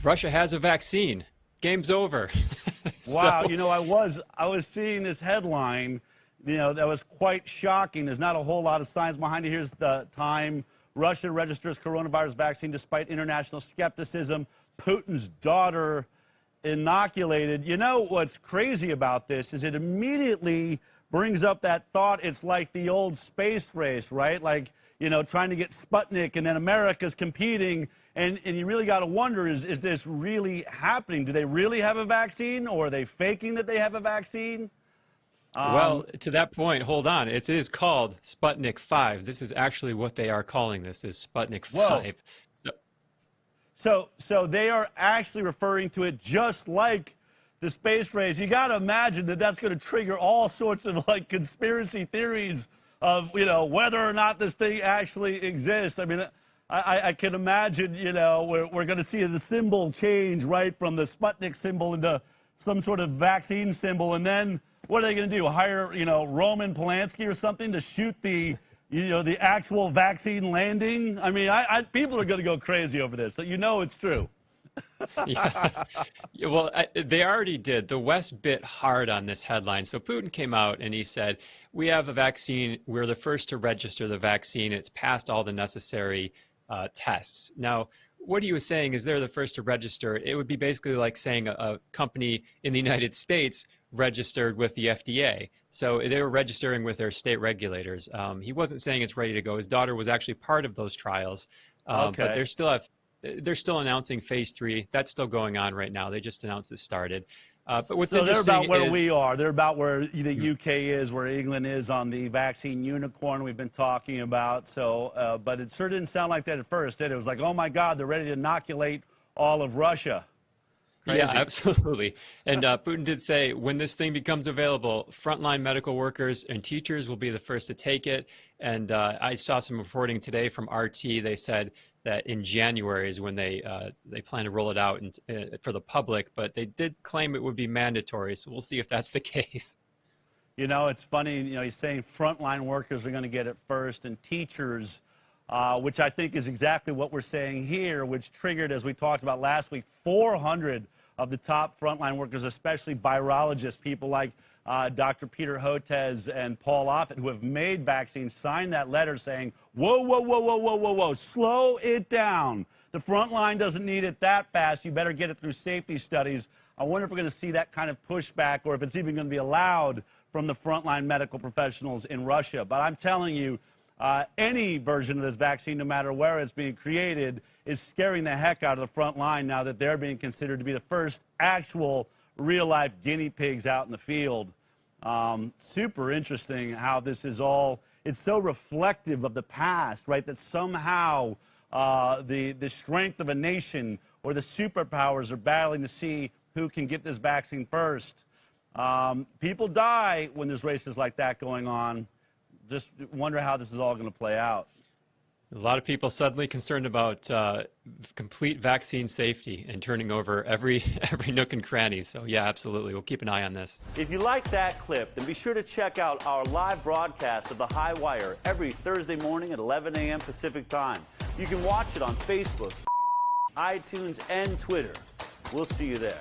Russia has a vaccine. Game's over. Wow, So, you know, I was seeing this headline, you know, that was quite shocking. There's not a whole lot of science behind it. Here's the time. Russia registers coronavirus vaccine despite international skepticism. Putin's daughter inoculated. You know what's crazy about this is it immediately brings up that thought. It's like the old space race, right? Like, you know, trying to get Sputnik and then America's competing. And you really got to wonder, is this really happening? Do they really have a vaccine, or are they faking that they have a vaccine? well, to that point, hold on. It is called Sputnik 5. This is actually what they are calling this, is Sputnik 5. So they are actually referring to it just like the space race. You got to imagine that that's going to trigger all sorts of like conspiracy theories of, you know, whether or not this thing actually exists. I mean, I can imagine, you know, we're going to see the symbol change, right, from the Sputnik symbol into some sort of vaccine symbol. And then what are they going to do? Hire, you know, Roman Polanski or something to shoot the, you know, the actual vaccine landing? I mean, people are going to go crazy over this. So you know it's true. Yeah. Well, they already did. The West bit hard on this headline. So Putin came out and he said, we have a vaccine. We're the first to register the vaccine. It's passed all the necessary tests. Now, what he was saying is they're the first to register. It would be basically like saying a company in the United States registered with the FDA. So they were registering with their state regulators. He wasn't saying it's ready to go. His daughter was actually part of those trials, but they're still announcing phase 3. That's still going on right now. They just announced it started. But what's interesting they're about where is, we are. They're about where the UK is, where England is on the vaccine unicorn we've been talking about. So, but it sure didn't sound like that at first, did it? It was like, oh my God, they're ready to inoculate all of Russia. Crazy. Yeah, absolutely. And Putin did say when this thing becomes available, frontline medical workers and teachers will be the first to take it. And I saw some reporting today from RT. They said that in January is when they plan to roll it out for the public, but they did claim it would be mandatory. So we'll see if that's the case. You know, it's funny, you know, he's saying frontline workers are going to get it first, and teachers, which I think is exactly what we're saying here, which triggered, as we talked about last week, 400 of the top frontline workers, especially virologists, people like Dr. Peter Hotez and Paul Offit, who have made vaccines, signed that letter saying, whoa, whoa, whoa, whoa, whoa, whoa, whoa, slow it down. The front line doesn't need it that fast. You better get it through safety studies. I wonder if we're going to see that kind of pushback, or if it's even going to be allowed from the frontline medical professionals in Russia. But I'm telling you, any version of this vaccine, no matter where it's being created, is scaring the heck out of the front line now that they're being considered to be the first actual real-life guinea pigs out in the field. Super interesting how this is all, it's so reflective of the past, right, that somehow the strength of a nation or the superpowers are battling to see who can get this vaccine first. People die when there's races like that going on. Just wonder how this is all going to play out. A lot of people suddenly concerned about complete vaccine safety and turning over every nook and cranny. So yeah, absolutely. We'll keep an eye on this. If you like that clip, then be sure to check out our live broadcast of The High Wire every Thursday morning at 11 a.m. Pacific Time. You can watch it on Facebook, iTunes, and Twitter. We'll see you there.